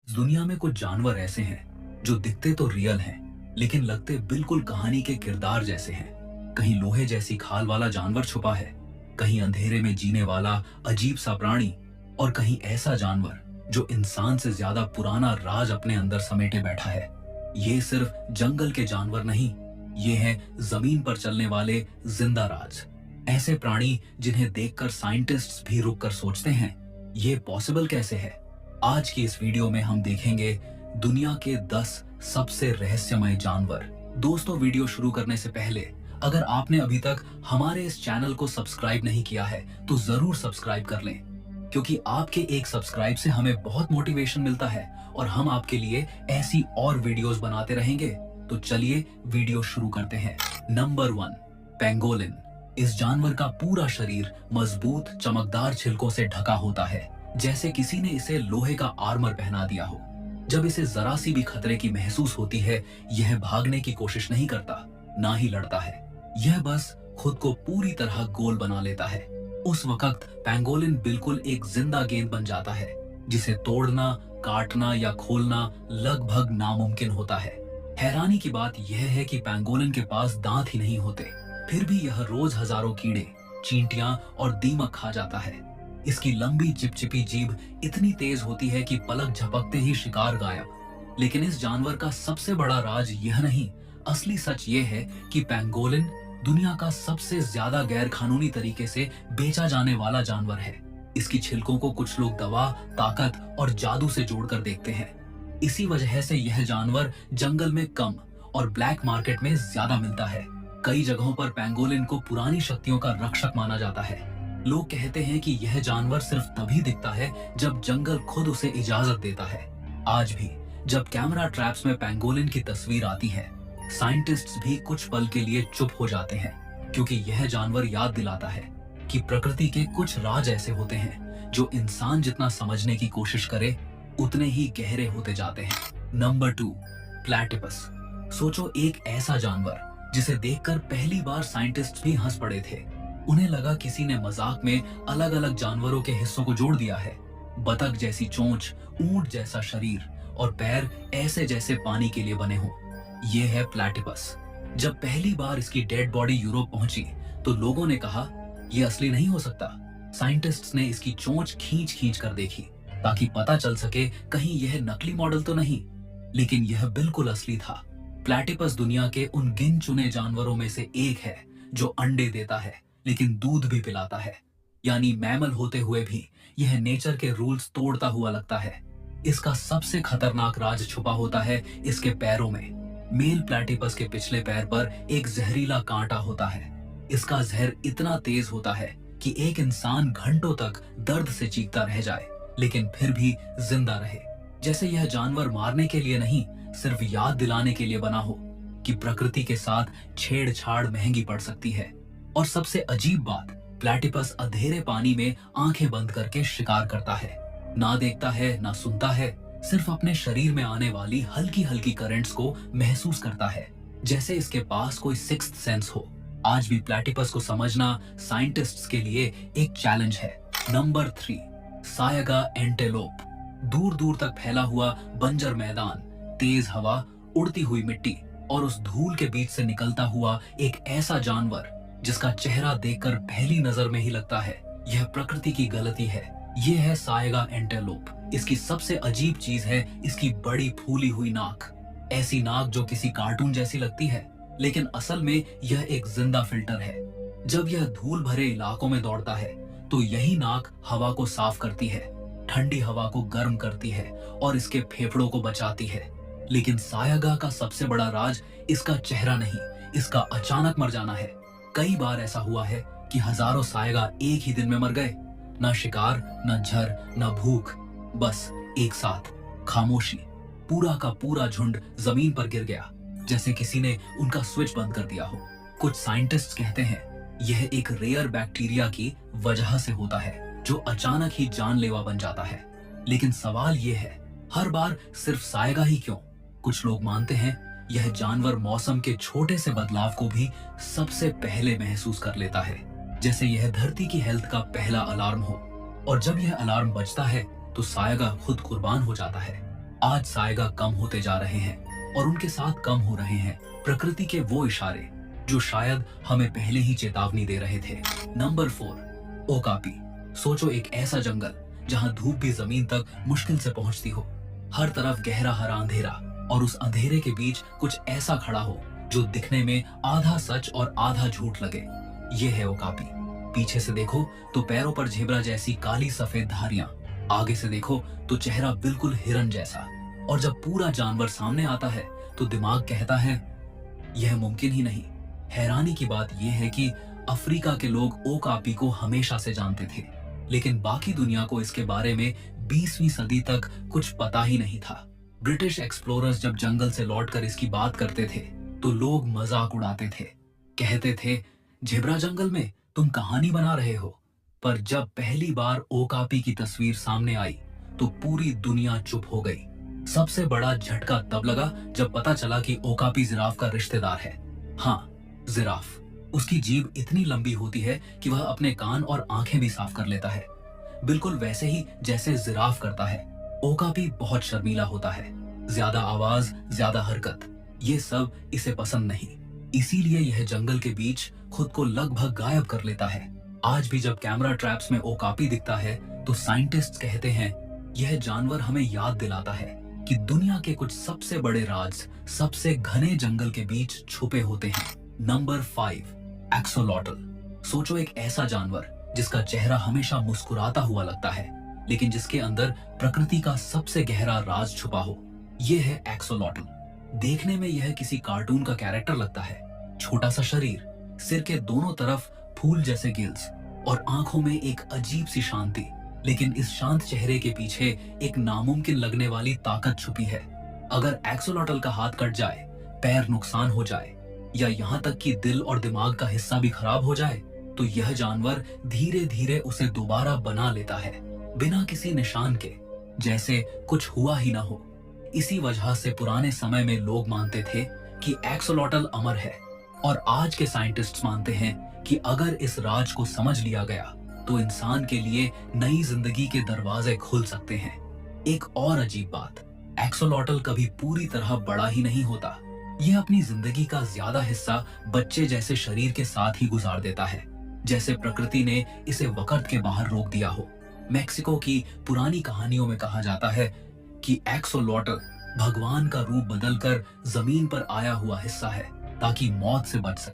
दुनिया में कुछ जानवर ऐसे हैं जो दिखते तो रियल हैं लेकिन लगते बिल्कुल कहानी के किरदार जैसे हैं। कहीं लोहे जैसी खाल वाला जानवर छुपा है, कहीं अंधेरे में जीने वाला अजीब सा प्राणी, और कहीं ऐसा जानवर जो इंसान से ज्यादा पुराना राज अपने अंदर समेटे बैठा है। ये सिर्फ जंगल के जानवर नहीं, ये है जमीन पर चलने वाले जिंदा राज। ऐसे प्राणी जिन्हें देखकर साइंटिस्ट्स भी रुक कर सोचते हैं, ये पॉसिबल कैसे है। आज की इस वीडियो में हम देखेंगे दुनिया के 10 सबसे रहस्यमय जानवर। दोस्तों, वीडियो शुरू करने से पहले अगर आपने अभी तक हमारे इस चैनल को सब्सक्राइब नहीं किया है तो जरूर सब्सक्राइब कर लें, क्योंकि आपके एक सब्सक्राइब से हमें बहुत मोटिवेशन मिलता है और हम आपके लिए ऐसी और वीडियोस बनाते रहेंगे। तो चलिए वीडियो शुरू करते हैं। Number 1, pangolin. इस जानवर का पूरा शरीर मजबूत चमकदार छिलकों से ढका होता है, जैसे किसी ने इसे लोहे का आर्मर पहना दिया हो। जब इसे जरा सी भी खतरे की महसूस होती है, यह भागने की कोशिश नहीं करता, ना ही लड़ता है। यह बस खुद को पूरी तरह गोल बना लेता है। उस वक्त पेंगोलिन बिल्कुल एक जिंदा गेंद बन जाता है, जिसे तोड़ना, काटना या खोलना लगभग नामुमकिन होता है। हैरानी की बात यह है कि पेंगोलिन के पास दांत ही नहीं होते, फिर भी यह रोज हजारों कीड़े, चींटियां और दीमक खा जाता है। इसकी लंबी चिपचिपी जीभ इतनी तेज होती है कि पलक झपकते ही शिकार गायब। लेकिन इस जानवर का सबसे बड़ा राज यह नहीं, असली सच यह है कि पेंगोलिन दुनिया का सबसे ज्यादा गैर कानूनी तरीके से बेचा जाने वाला जानवर है। इसकी छिलकों को कुछ लोग दवा, ताकत और जादू से जोड़कर देखते हैं। इसी वजह से यह जानवर जंगल में कम और ब्लैक मार्केट में ज्यादा मिलता है। कई जगहों पर पेंगोलिन को पुरानी शक्तियों का रक्षक माना जाता है। लोग कहते हैं कि यह जानवर सिर्फ तभी दिखता है जब जंगल खुद उसे इजाजत देता है। आज भी जब कैमरा ट्रैप्स में पेंगोलिन की तस्वीर आती है, साइंटिस्ट्स भी कुछ पल के लिए चुप हो जाते हैं, क्योंकि यह जानवर याद दिलाता है कि प्रकृति के कुछ राज ऐसे होते हैं जो इंसान जितना समझने की कोशिश करे उतने ही गहरे होते जाते हैं। Number 2, platypus. सोचो, एक ऐसा जानवर जिसे देखकर पहली बार साइंटिस्ट्स भी हंस पड़े थे। उन्हें लगा किसी ने मजाक में अलग अलग जानवरों के हिस्सों को जोड़ दिया है। बतख जैसी चोंच, ऊंट जैसा शरीर और पैर ऐसे जैसे पानी के लिए बने हों। यह है प्लैटिपस। जब पहली बार इसकी डेड बॉडी यूरोप पहुंची तो लोगों ने कहा, यह असली नहीं हो सकता। साइंटिस्ट्स ने इसकी चोंच खींच खींच कर देखी ताकि पता चल सके कहीं यह नकली मॉडल तो नहीं, लेकिन यह बिल्कुल असली था। प्लैटिपस दुनिया के उन गिन चुने जानवरों में से एक है जो अंडे देता है लेकिन दूध भी पिलाता है। यानी मैमल होते हुए भी यह नेचर के रूल्स तोड़ता हुआ लगता है। इसका सबसे खतरनाक राज छुपा होता है इसके पैरों में। मेल प्लैटिपस के पिछले पैर पर एक जहरीला कांटा होता है। इसका जहर इतना तेज होता है कि एक इंसान घंटों तक दर्द से चीखता रह जाए, लेकिन फिर भी जिंदा रहे। जैसे यह जानवर मारने के लिए नहीं, सिर्फ याद दिलाने के लिए बना हो कि प्रकृति के साथ छेड़छाड़ महंगी पड़ सकती है। और सबसे अजीब बात, प्लैटिपस अंधेरे पानी में आंखें बंद करके शिकार करता है। ना देखता है, ना सुनता है, सिर्फ अपने शरीर में आने वाली हल्की हल्की करंट्स को महसूस करता है, जैसे इसके पास कोई सिक्स्थ सेंस हो। आज भी प्लैटिपस को समझना साइंटिस्ट्स के लिए एक चैलेंज है। Number 3, saiga antelope. दूर दूर तक फैला हुआ बंजर मैदान, तेज हवा, उड़ती हुई मिट्टी और उस धूल के बीच से निकलता हुआ एक ऐसा जानवर जिसका चेहरा देखकर पहली नजर में ही लगता है यह प्रकृति की गलती है। यह है सायगा एंटेलोप। इसकी सबसे अजीब चीज है इसकी बड़ी फूली हुई नाक। ऐसी नाक जो किसी कार्टून जैसी लगती है, लेकिन असल में यह एक जिंदा फिल्टर है। जब यह धूल भरे इलाकों में दौड़ता है तो यही नाक हवा को साफ करती है, ठंडी हवा को गर्म करती है और इसके फेफड़ों को बचाती है। लेकिन सायगा का सबसे बड़ा राज इसका चेहरा नहीं, इसका अचानक मर जाना है। कई बार ऐसा हुआ है कि हजारों सायगा एक ही दिन में मर गए। न शिकार, न झर, न भूख, बस एक साथ खामोशी। पूरा का पूरा झुंड जमीन पर गिर गया, जैसे किसी ने उनका स्विच बंद कर दिया हो। कुछ साइंटिस्ट कहते हैं यह एक रेयर बैक्टीरिया की वजह से होता है जो अचानक ही जानलेवा बन जाता है। लेकिन सवाल यह है, हर बार सिर्फ सायगा ही क्यों? कुछ लोग मानते हैं यह जानवर मौसम के छोटे से बदलाव को भी सबसे पहले महसूस कर लेता है, जैसे यह धरती की हेल्थ का पहला अलार्म हो। और जब यह अलार्म बजता है तो सायगा खुद कुर्बान हो जाता है। आज सायगा कम होते जा रहे हैं और उनके साथ कम हो रहे हैं प्रकृति के वो इशारे जो शायद हमें पहले ही चेतावनी दे रहे थे। Number 4, okapi. सोचो एक ऐसा जंगल जहां धूप भी जमीन तक मुश्किल से पहुंचती हो, हर तरफ गहरा हरा अंधेरा, और उस अंधेरे के बीच कुछ ऐसा खड़ा हो जो दिखने में आधा सच और आधा झूठ लगे। ये है ओकापी। पीछे से देखो तो पैरों पर झेब्रा जैसी काली सफेद धारियां, आगे से देखो तो चेहरा बिल्कुल हिरन जैसा, और जब पूरा जानवर सामने आता है तो दिमाग कहता है यह मुमकिन ही नहीं। हैरानी की बात यह है कि अफ्रीका के लोग ओकापी को हमेशा से जानते थे, लेकिन बाकी दुनिया को इसके बारे में 20वीं सदी तक कुछ पता ही नहीं था। ब्रिटिश एक्सप्लोरर्स जब जंगल से लौटकर इसकी बात करते थे तो लोग मजाक उड़ाते थे, कहते थे झेब्रा जंगल में तुम कहानी बना रहे हो। पर जब पहली बार ओकापी की तस्वीर सामने आई तो पूरी दुनिया चुप हो गई। सबसे बड़ा झटका तब लगा जब पता चला कि ओकापी जिराफ का रिश्तेदार है। हाँ, जिराफ। उसकी जीभ इतनी लंबी होती है कि वह अपने कान और आंखें भी साफ कर लेता है, बिल्कुल वैसे ही जैसे जिराफ करता है। ओकापी बहुत शर्मीला होता है, ज्यादा आवाज, ज्यादा हरकत, ये सब इसे पसंद नहीं। इसीलिए यह जंगल के बीच खुद को लगभग गायब कर लेता है। आज भी जब कैमरा ट्रैप्स में ओकापी दिखता है तो साइंटिस्ट्स कहते हैं यह जानवर हमें याद दिलाता है कि दुनिया के कुछ सबसे बड़े राज सबसे घने जंगल के बीच छुपे होते हैं। Number 5, axolotl. सोचो एक ऐसा जानवर जिसका चेहरा हमेशा मुस्कुराता हुआ लगता है, लेकिन जिसके अंदर प्रकृति का सबसे गहरा राज छुपा हो। यह है एक्सोलॉटल। देखने में यह किसी कार्टून का कैरेक्टर लगता है। छोटा सा शरीर, सिर के दोनों तरफ फूल जैसे गिल्स, और आंखों में एक अजीब सी शांति। लेकिन इस शांत चेहरे के पीछे एक नामुमकिन लगने वाली ताकत छुपी है। अगर एक्सोलॉटल का हाथ कट जाए, पैर नुकसान हो जाए, या यहाँ तक कि दिल और दिमाग का हिस्सा भी खराब हो जाए, तो यह जानवर धीरे धीरे उसे दोबारा बना लेता है, बिना किसी निशान के, जैसे कुछ हुआ ही ना हो। इसी वजह से पुराने समय में लोग मानते थे कि एक्सोलॉटल अमर है, और आज के साइंटिस्ट्स मानते हैं कि अगर इस राज को समझ लिया गया तो इंसान के लिए नई जिंदगी के दरवाजे खुल सकते हैं। एक और अजीब बात, एक्सोलॉटल कभी पूरी तरह बड़ा ही नहीं होता। यह अपनी जिंदगी का ज्यादा हिस्सा बच्चे जैसे शरीर के साथ ही गुजार देता है, जैसे प्रकृति ने इसे वक्त के बाहर रोक दिया हो। मेक्सिको की पुरानी कहानियों में कहा जाता है कि एक्सोलॉटल भगवान का रूप बदलकर जमीन पर आया हुआ हिस्सा है ताकि मौत से बच सके।